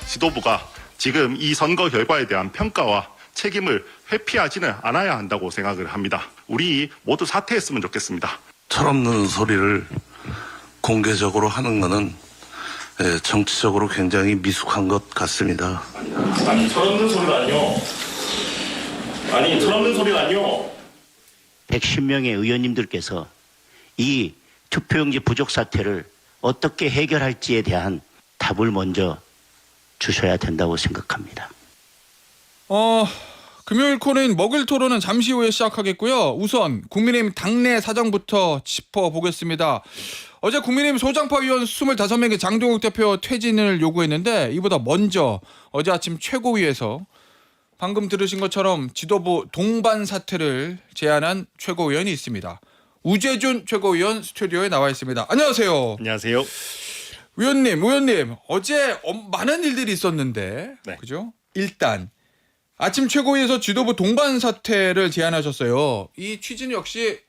지도부가 지금 이 선거 결과에 대한 평가와 책임을 회피하지는 않아야 한다고 생각을 합니다. 우리 모두 사퇴했으면 좋겠습니다. 철없는 소리를 공개적으로 하는 것은 정치적으로 굉장히 미숙한 것 같습니다. 아니 철없는 소리라뇨. 아니 철없는 소리라뇨. 110명의 의원님들께서 이 투표용지 부족 사태를 어떻게 해결할지에 대한 답을 먼저 주셔야 된다고 생각합니다. 금요일 코너인 먹을 토론은 잠시 후에 시작하겠고요. 우선 국민의힘 당내 사정부터 짚어보겠습니다. 어제 국민의힘 소장파 위원 25명의 장동욱 대표 퇴진을 요구했는데 이보다 먼저 어제 아침 최고위에서 방금 들으신 것처럼 지도부 동반 사퇴를 제안한 최고위원이 있습니다. 우재준 최고위원 스튜디오에 나와 있습니다. 안녕하세요. 안녕하세요. 의원님, 어제 많은 일들이 있었는데, 네. 그죠? 일단 아침 최고위에서 지도부 동반 사퇴를 제안하셨어요. 이 취지는 역시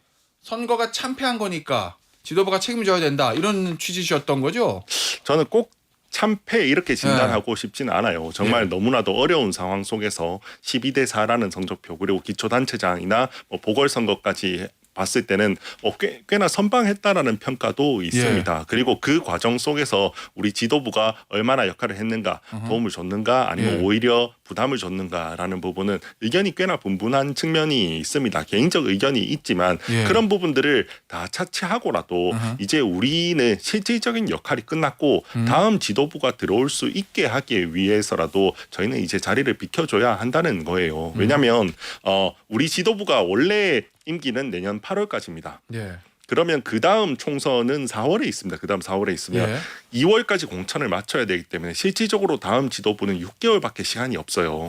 선거가 참패한 거니까 지도부가 책임져야 된다 이런 취지셨던 거죠? 저는 꼭 참패 이렇게 진단하고 싶지는 않아요. 정말 네. 너무나도 어려운 상황 속에서 12대 4라는 성적표 그리고 기초단체장이나 보궐선거까지 봤을 때는 꽤나 선방했다라는 평가도 있습니다. 그리고 그 과정 속에서 우리 지도부가 얼마나 역할을 했는가, 도움을 줬는가 아니면 오히려 부담을 줬는가라는 부분은 의견이 꽤나 분분한 측면이 있습니다. 개인적 의견이 있지만 그런 부분들을 다 차치하고라도 이제 우리는 실질적인 역할이 끝났고 다음 지도부가 들어올 수 있게 하기 위해서라도 저희는 이제 자리를 비켜줘야 한다는 거예요. 왜냐하면 우리 지도부가 원래 임기는 내년 8월까지입니다. 예. 그러면 그 다음 총선은 4월에 있습니다. 그 다음 4월에 있으면 2월까지 공천을 마쳐야 되기 때문에 실질적으로 다음 지도부는 6개월밖에 시간이 없어요.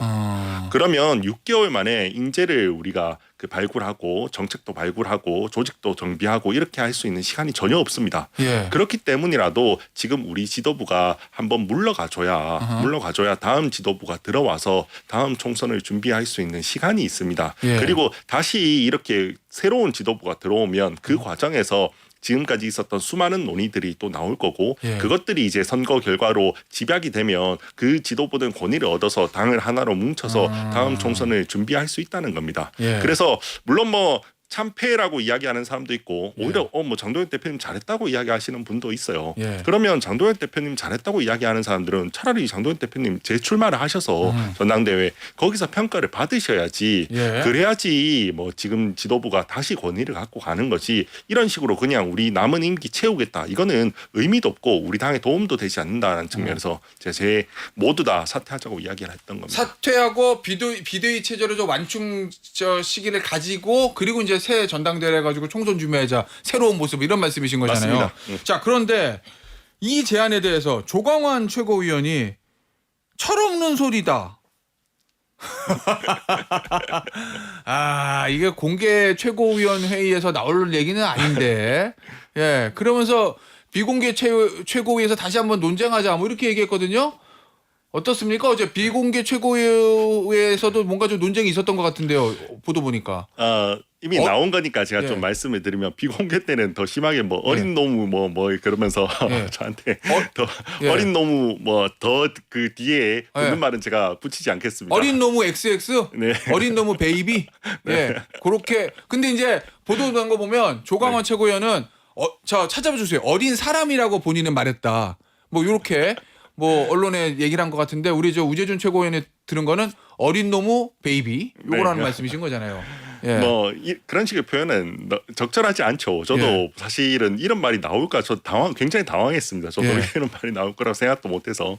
그러면 6개월 만에 인재를 우리가 발굴하고 정책도 발굴하고 조직도 정비하고 이렇게 할 수 있는 시간이 전혀 없습니다. 그렇기 때문이라도 지금 우리 지도부가 한번 물러가줘야 다음 지도부가 들어와서 다음 총선을 준비할 수 있는 시간이 있습니다. 그리고 다시 이렇게 새로운 지도부가 들어오면 그 과정에서 지금까지 있었던 수많은 논의들이 또 나올 거고 그것들이 이제 선거 결과로 집약이 되면 그 지도부는 권위를 얻어서 당을 하나로 뭉쳐서 다음 총선을 준비할 수 있다는 겁니다. 그래서 물론 참패라고 이야기하는 사람도 있고 오히려 장동혁 대표님 잘했다고 이야기하시는 분도 있어요. 그러면 장동혁 대표님 잘했다고 이야기하는 사람들은 차라리 장동혁 대표님 재출마를 하셔서 전당대회 거기서 평가를 받으셔야지. 그래야지 지금 지도부가 다시 권위를 갖고 가는 거지 이런 식으로 그냥 우리 남은 임기 채우겠다 이거는 의미도 없고 우리 당에 도움도 되지 않는다는 측면에서 제 모두 다 사퇴하자고 이야기를 했던 겁니다. 사퇴하고 비대위 체제로 좀 완충 시기를 가지고 그리고 이제 새 전당대회 해가지고 총선 준비하자 새로운 모습 이런 말씀이신 거잖아요. 맞습니다. 자, 그런데 이 제안에 대해서 조광환 최고위원이 철없는 소리다. 이게 공개 최고위원 회의에서 나올 얘기는 아닌데, 그러면서 비공개 최고위에서 다시 한번 논쟁하자 이렇게 얘기했거든요. 어떻습니까? 어제 비공개 최고위에서도 뭔가 좀 논쟁이 있었던 것 같은데요. 보도 보니까. 이미 나온 거니까 제가 좀 말씀을 드리면 비공개 때는 더 심하게 어린 노무 그러면서 저한테 더 어린 노무 더 그 뒤에 붙는 말은 제가 붙이지 않겠습니다. 어린 노무 XX? 어린 노무 베이비? 그렇게. 근데 이제 보도 난 거 보면 조광원 최고위원은 저 찾아봐 주세요. 어린 사람이라고 본인은 말했다. 이렇게 언론에 얘기를 한 것 같은데 우리 우재준 최고위원이 들은 거는 어린 노무 베이비 요거라는 말씀이신 거잖아요. 그런 식의 표현은 적절하지 않죠. 저도 사실은 이런 말이 나올까 굉장히 당황했습니다. 저도 이런 말이 나올 거라고 생각도 못해서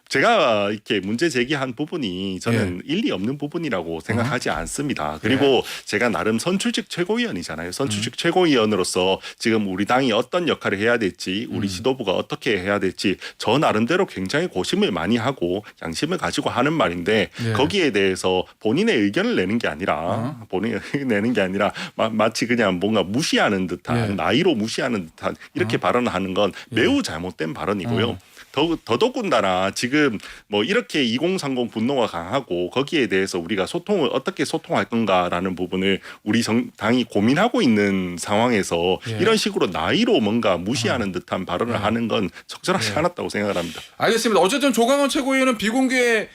제가 이렇게 문제 제기한 부분이 저는 일리 없는 부분이라고 생각하지 않습니다. 그리고 제가 나름 선출직 최고위원이잖아요. 선출직 최고위원으로서 지금 우리 당이 어떤 역할을 해야 될지 우리 지도부가 어떻게 해야 될지 저 나름대로 굉장히 고심을 많이 하고 양심을 가지고 하는 말인데 거기에 대해서 본인의 의견을 내는 게 아니라 마치 그냥 뭔가 무시하는 듯한 나이로 무시하는 듯한 이렇게 발언하는 건 매우 잘못된 발언이고요. 더더군다나 지금 뭐 이렇게 2030 분노가 강하고 거기에 대해서 우리가 소통을 어떻게 소통할 건가라는 부분을 우리 당이 고민하고 있는 상황에서 예. 이런 식으로 나이로 뭔가 무시하는 듯한 발언을 하는 건 적절하지 않았다고 생각을 합니다. 알겠습니다. 어쨌든 조광원 최고위원은 비공개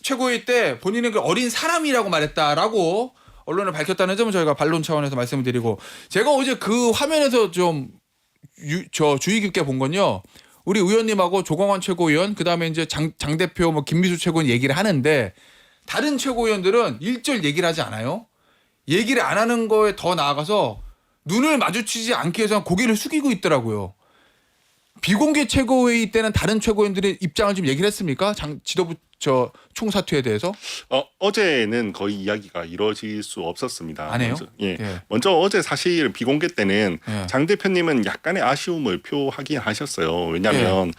최고위 때 본인은 그 어린 사람이라고 말했다라고 언론에 밝혔다는 점은 저희가 반론 차원에서 말씀을 드리고, 제가 어제 그 화면에서 좀 주의 깊게 본 건요. 우리 의원님하고 조광원 최고위원, 그다음에 이제 장 대표 뭐 김미수 최고위원 얘기를 하는데 다른 최고위원들은 일절 얘기를 하지 않아요. 얘기를 안 하는 거에 더 나아가서 눈을 마주치지 않기 위해서 고개를 숙이고 있더라고요. 비공개 최고회의 때는 다른 최고위원들의 입장을 좀 얘기를 했습니까? 지도부 총사퇴에 대해서? 어제는 거의 이야기가 이루어질 수 없었습니다. 안 해요? 먼저 어제 사실 비공개 때는 예. 장 대표님은 약간의 아쉬움을 표하긴 하셨어요. 왜냐하면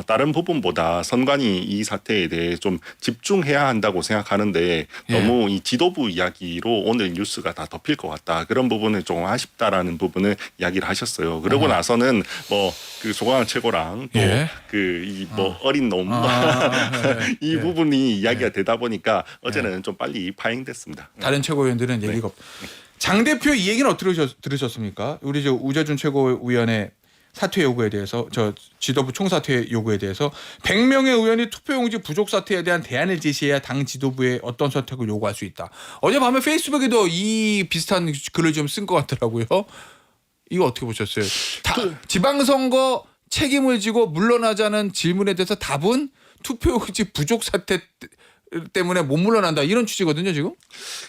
다른 부분보다 선관위 이 사태에 대해 좀 집중해야 한다고 생각하는데 너무 이 지도부 이야기로 오늘 뉴스가 다 덮일 것 같다. 그런 부분을 조금 아쉽다라는 부분을 이야기를 하셨어요. 그러고 나서는 뭐 그 조광원 최고랑 또 그 이 뭐 어린 놈 이 부분이 이야기가 되다 보니까 어제는 좀 빨리 파행됐습니다. 다른 최고위원들은 얘기가 없. 장 대표 이 얘기는 어떻게 들으셨습니까? 우리 우재준 최고위원의 사퇴 요구에 대해서, 지도부 총사퇴 요구에 대해서 100명의 의원이 투표용지 부족 사태에 대한 대안을 제시해야 당 지도부에 어떤 선택을 요구할 수 있다. 어젯밤에 페이스북에도 이 비슷한 글을 좀 쓴 것 같더라고요. 이거 어떻게 보셨어요? 지방선거 책임을 지고 물러나자는 질문에 대해서 답은 투표용지 부족 사태 때문에 못 물러난다, 이런 취지거든요 지금.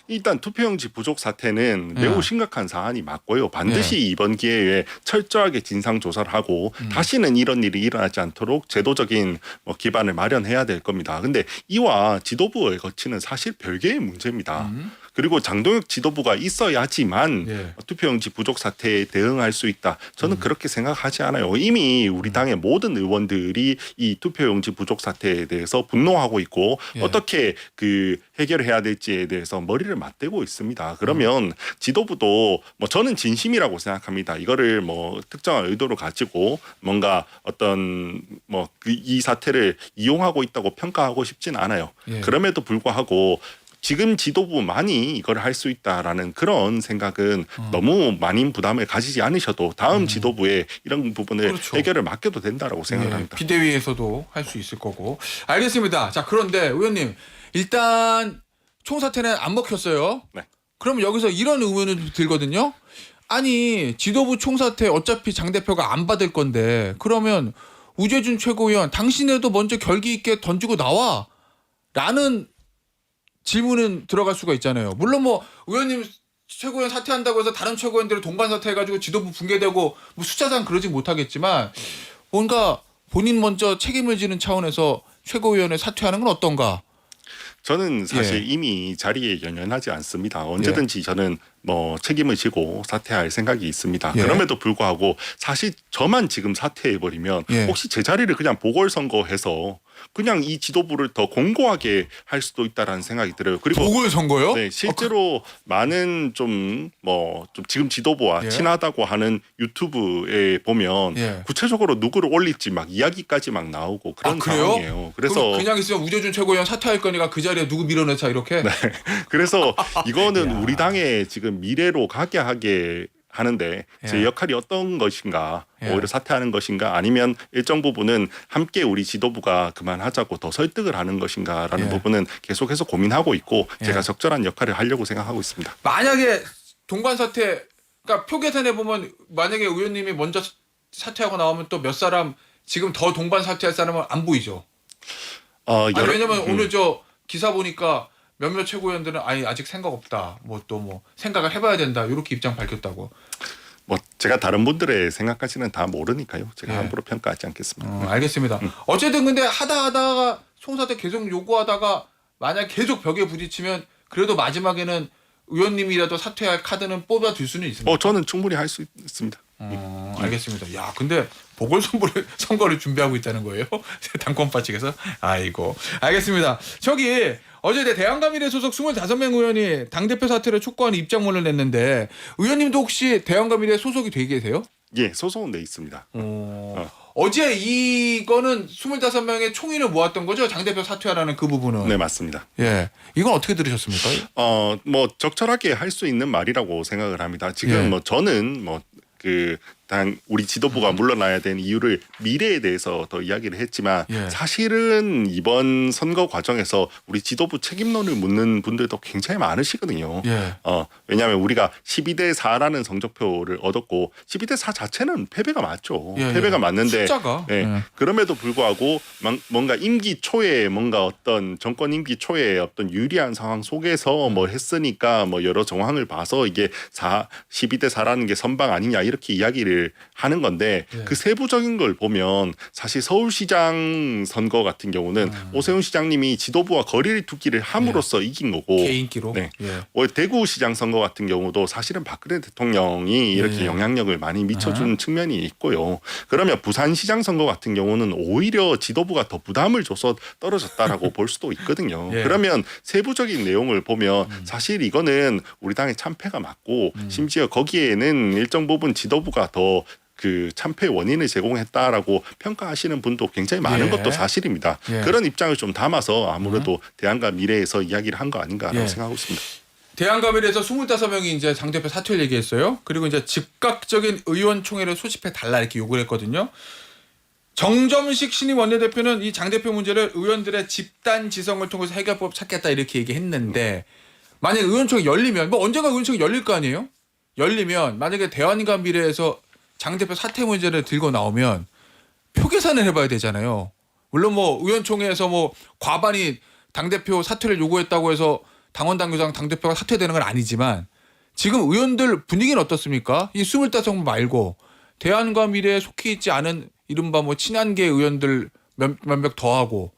일단 투표용지 부족 사태는 매우 심각한 사안이 맞고요. 반드시 이번 기회에 철저하게 진상 조사를 하고 다시는 이런 일이 일어나지 않도록 제도적인 기반을 마련해야 될 겁니다. 근데 이와 지도부에 거치는 사실 별개의 문제입니다. 그리고 장동혁 지도부가 있어야지만 투표용지 부족 사태에 대응할 수 있다. 저는 그렇게 생각하지 않아요. 이미 우리 당의 모든 의원들이 이 투표용지 부족 사태에 대해서 분노하고 있고 어떻게 그 해결해야 될지에 대해서 머리를 맞대고 있습니다. 그러면 지도부도 뭐 저는 진심이라고 생각합니다. 이거를 뭐 특정한 의도를 가지고 뭔가 어떤 뭐 이 사태를 이용하고 있다고 평가하고 싶진 않아요. 그럼에도 불구하고 지금 지도부만이 이걸 할 수 있다라는 그런 생각은 너무 많은 부담을 가지지 않으셔도 다음 지도부에 이런 부분을 해결을 맡겨도 된다라고 생각합니다. 비대위에서도 할 수 있을 거고. 알겠습니다. 자, 그런데 의원님, 일단 총사퇴는 안 먹혔어요. 네. 그럼 여기서 이런 의문이 들거든요. 아니, 지도부 총사퇴 어차피 장 대표가 안 받을 건데 그러면 우재준 최고위원, 당신에도 먼저 결기 있게 던지고 나와 라는 질문은 들어갈 수가 있잖아요. 물론 뭐 의원님 최고위원 사퇴한다고 해서 다른 최고위원들을 동반 사퇴해가지고 지도부 붕괴되고 뭐 숫자상 그러지 못하겠지만 뭔가 본인 먼저 책임을 지는 차원에서 최고위원을 사퇴하는 건 어떤가? 저는 사실 이미 자리에 연연하지 않습니다. 언제든지 저는 뭐 책임을 지고 사퇴할 생각이 있습니다. 그럼에도 불구하고 사실 저만 지금 사퇴해버리면 혹시 제 자리를 그냥 보궐선거해서 그냥 이 지도부를 더 공고하게 할 수도 있다라는 생각이 들어요. 그리고 보궐선거요? 네, 실제로 많은 좀 지금 지도부와 친하다고 하는 유튜브에 보면 구체적으로 누구를 올릴지 막 이야기까지 막 나오고 그런 상황이에요. 그래서 그냥 있으면 우재준 최고위원 사퇴할 거니까 그 자리에 누구 밀어넣자 이렇게. 네. 그래서 이거는 우리 당의 지금 미래로 가게 하게 하는데 제 역할이 어떤 것인가, 오히려 사퇴하는 것인가, 아니면 일정 부분은 함께 우리 지도부가 그만하자고 더 설득을 하는 것인가라는 부분은 계속해서 고민하고 있고 제가 적절한 역할을 하려고 생각하고 있습니다. 만약에 동반 사퇴, 그러니까 표 계산해 보면 만약에 의원님이 먼저 사퇴하고 나오면 또 몇 사람 지금 더 동반 사퇴할 사람은 안 보이죠. 왜냐면 오늘 저 기사 보니까 몇몇 최고위원들은 아직 생각 없다. 뭐 생각을 해봐야 된다. 이렇게 입장 밝혔다고. 뭐 제가 다른 분들의 생각까지는 다 모르니까요. 제가 함부로 평가하지 않겠습니다. 알겠습니다. 어쨌든 근데 하다가 총사퇴 계속 요구하다가 만약 계속 벽에 부딪히면 그래도 마지막에는 의원님이라도 사퇴할 카드는 뽑아둘 수는 있습니다. 저는 충분히 할 수 있습니다. 알겠습니다. 야, 근데 보궐선거를 준비하고 있다는 거예요? 당권파 측에서? 아이고. 알겠습니다. 저기 어제 대한가미래 소속 25명 의원이 당대표 사퇴를 촉구하는 입장문을 냈는데 의원님도 혹시 대한가미래 소속이 되게 계세요? 예, 소송은 돼 있습니다. 어제 이거는 25명의 총인을 모았던 거죠? 장 대표 사퇴하라는 그 부분은. 네, 맞습니다. 예. 이건 어떻게 들으셨습니까? 뭐 적절하게 할 수 있는 말이라고 생각을 합니다. 지금 예. 뭐 저는 뭐 단 우리 지도부가 물러나야 되는 이유를 미래에 대해서 더 이야기를 했지만 예. 사실은 이번 선거 과정에서 우리 지도부 책임론을 묻는 분들도 굉장히 많으시거든요. 예. 왜냐하면 우리가 12대 4라는 성적표를 얻었고 12대 4 자체는 패배가 맞죠. 예, 패배가 예. 맞는데 숫자가. 네. 예. 그럼에도 불구하고 뭔가 임기 초에 뭔가 어떤 정권 임기 초에 어떤 유리한 상황 속에서 뭐 했으니까 뭐 여러 정황을 봐서 이게 12대 4라는 게 선방 아니냐 이렇게 이야기를 하는 건데 예. 그 세부적인 걸 보면 사실 서울시장 선거 같은 경우는 오세훈 시장님이 지도부와 거리를 두기를 함으로써 이긴 거고 개인기로. 네. 예. 대구시장 선거 같은 경우도 사실은 박근혜 대통령이 이렇게 예. 영향력을 많이 미쳐주는 측면이 있고요. 그러면 부산시장 선거 같은 경우는 오히려 지도부가 더 부담을 줘서 떨어졌다라고 볼 수도 있거든요. 예. 그러면 세부적인 내용을 보면 사실 이거는 우리 당의 참패가 맞고 심지어 거기에는 일정 부분 지도부가 더 그 참패 원인을 제공했다라고 평가하시는 분도 굉장히 많은 예. 것도 사실입니다. 예. 그런 입장을 좀 담아서 아무래도 대안과 미래에서 이야기를 한 거 아닌가라고 예. 생각하고 있습니다. 대한가밀에서 25명이 이제 장 대표 사퇴를 얘기했어요. 그리고 이제 즉각적인 의원총회를 소집해 달라 이렇게 요구를 했거든요. 정점식 신임 원내대표는 이 장 대표 문제를 의원들의 집단 지성을 통해서 해결법 찾겠다 이렇게 얘기했는데 만약 의원총회 열리면 뭐 언젠가 의원총회 열릴 거 아니에요? 열리면 만약에 대안과 미래에서 장 대표 사퇴 문제를 들고 나오면 표 계산을 해봐야 되잖아요. 물론 뭐 의원총회에서 뭐 과반이 당 대표 사퇴를 요구했다고 해서 당원 당규상 당 대표가 사퇴되는 건 아니지만 지금 의원들 분위기는 어떻습니까? 이 25명 말고 대안과 미래에 속해 있지 않은 이른바 뭐 친한계 의원들 몇몇 더하고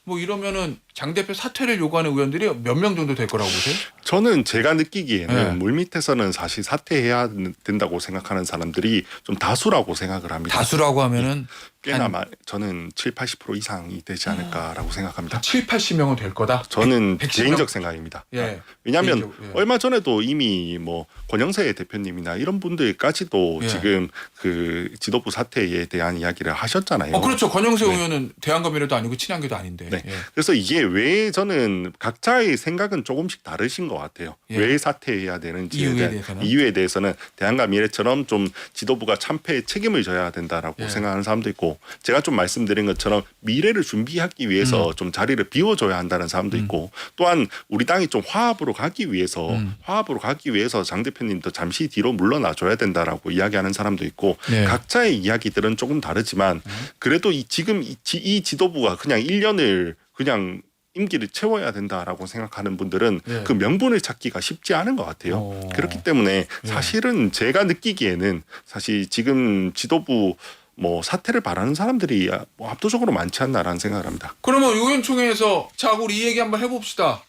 뭐 이러면은 장 대표 사퇴를 요구하는 의원들이 몇 명 정도 될 거라고 보세요? 저는 제가 느끼기에는 네. 물밑에서는 사실 사퇴해야 된다고 생각하는 사람들이 좀 다수라고 생각을 합니다. 다수라고 하면은 꽤나 저는 7, 80% 이상이 되지 않을까라고 생각합니다. 7, 80명은 될 거다. 저는 110 명? 개인적 생각입니다. 예. 왜냐하면 개인적, 예. 얼마 전에도 이미 뭐 권영세 대표님이나 이런 분들까지도 예. 지금 그 지도부 사퇴에 대한 이야기를 하셨잖아요. 그렇죠. 권영세 네. 의원은 대한가밀에도 아니고 친한계도 아닌데. 네. 예. 그래서 이게 왜 저는 각자의 생각은 조금씩 다르신 것 같아요. 예. 왜 사퇴해야 되는지에 대한 이유에 이유에 대해서는 대한과 미래처럼 좀 지도부가 참패에 책임을 져야 된다라고 예. 생각하는 사람도 있고 제가 좀 말씀드린 것처럼 미래를 준비하기 위해서 좀 자리를 비워줘야 한다는 사람도 있고 또한 우리 당이 좀 화합으로 가기 위해서 장 대표님도 잠시 뒤로 물러나줘야 된다라고 이야기하는 사람도 있고 예. 각자의 이야기들은 조금 다르지만 그래도 지금 이 지도부가 그냥 1년을 그냥 임기를 채워야 된다라고 생각하는 분들은 예. 그 명분을 찾기가 쉽지 않은 것 같아요. 그렇기 때문에 사실은 제가 느끼기에는 사실 지금 지도부 뭐 사퇴를 바라는 사람들이 뭐 압도적으로 많지 않나라는 생각을 합니다. 그러면 의원총회에서 자 우리 이 얘기 한번 해봅시다.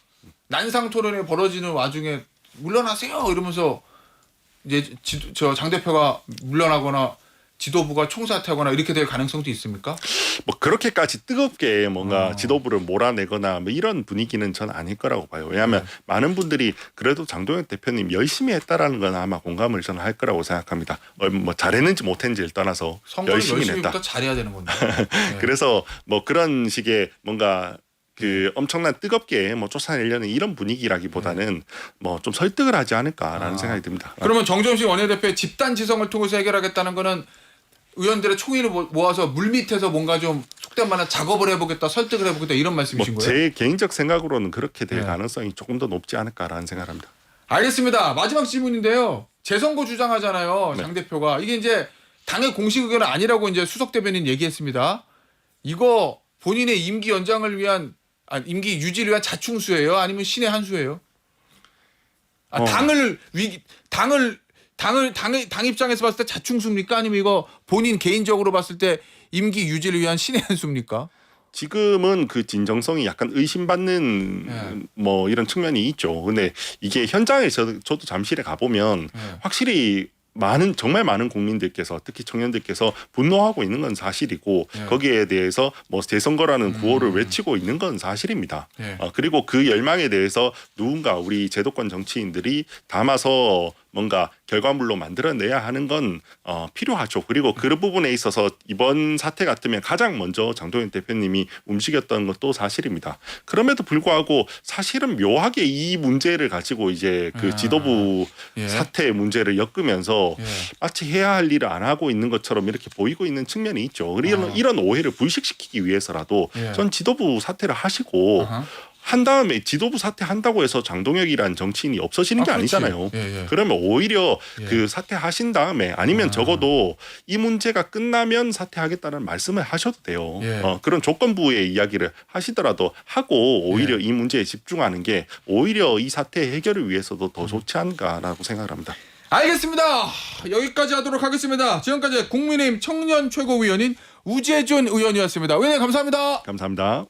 난상 토론이 벌어지는 와중에 물러나세요 이러면서 이제 저 장 대표가 물러나거나 지도부가 총사퇴하거나 이렇게 될 가능성도 있습니까? 뭐 그렇게까지 뜨겁게 뭔가 지도부를 몰아내거나 뭐 이런 분위기는 전 아닐 거라고 봐요. 왜냐하면 많은 분들이 그래도 장동혁 대표님 열심히 했다라는 건 아마 공감을 저는 할 거라고 생각합니다. 뭐 잘했는지 못했는지를 떠나서 선거는 열심히 열심히부터 냈다. 잘해야 되는 건데. 네. 그래서 뭐 그런 식의 뭔가 그 엄청난 뜨겁게 뭐 쫓아내려는 이런 분위기라기보다는 뭐 좀 설득을 하지 않을까라는 생각이 듭니다. 그러면 정점식 원내대표의 집단 지성을 통해서 해결하겠다는 거는 의원들의 총의를 모아서 물밑에서 뭔가 좀 속된 말로 작업을 해보겠다, 설득을 해보겠다 이런 말씀이신 거예요? 제 개인적 생각으로는 그렇게 될 네. 가능성이 조금 더 높지 않을까라는 생각을 합니다. 알겠습니다. 마지막 질문인데요. 재선거 주장하잖아요. 네. 장 대표가. 이게 이제 당의 공식 의견은 아니라고 이제 수석 대변인 얘기했습니다. 이거 본인의 임기 연장을 위한 임기 유지를 위한 자충수예요? 아니면 신의 한 수예요? 당 입장에서 봤을 때 자충수입니까? 아니면 이거 본인 개인적으로 봤을 때 임기 유지를 위한 신의 한 수입니까? 지금은 그 진정성이 약간 의심받는 네. 뭐 이런 측면이 있죠. 근데 이게 현장에 저도 잠실에 가보면 네. 확실히 정말 많은 국민들께서 특히 청년들께서 분노하고 있는 건 사실이고 네. 거기에 대해서 뭐 재선거라는 구호를 외치고 있는 건 사실입니다. 네. 그리고 그 열망에 대해서 누군가 우리 제도권 정치인들이 담아서 뭔가 결과물로 만들어내야 하는 건 필요하죠. 그리고 그 부분에 있어서 이번 사태 같으면 가장 먼저 장동혁 대표님이 움직였던 것도 사실입니다. 그럼에도 불구하고 사실은 묘하게 이 문제를 가지고 이제 그 지도부 예. 사태 문제를 엮으면서 예. 마치 해야 할 일을 안 하고 있는 것처럼 이렇게 보이고 있는 측면이 있죠. 이런 오해를 불식시키기 위해서라도 예. 전 지도부 사퇴를 하시고 아하. 한 다음에 지도부 사퇴한다고 해서 장동혁이란 정치인이 없어지는 게 그렇지. 아니잖아요. 예, 예. 그러면 오히려 예. 그 사퇴하신 다음에 아니면 적어도 이 문제가 끝나면 사퇴하겠다는 말씀을 하셔도 돼요. 예. 그런 조건부의 이야기를 하시더라도 하고 오히려 예. 이 문제에 집중하는 게 오히려 이 사태 해결을 위해서도 더 좋지 않을까라고 생각을 합니다. 알겠습니다. 여기까지 하도록 하겠습니다. 지금까지 국민의힘 청년 최고위원인 우재준 의원이었습니다. 의원님 감사합니다. 감사합니다.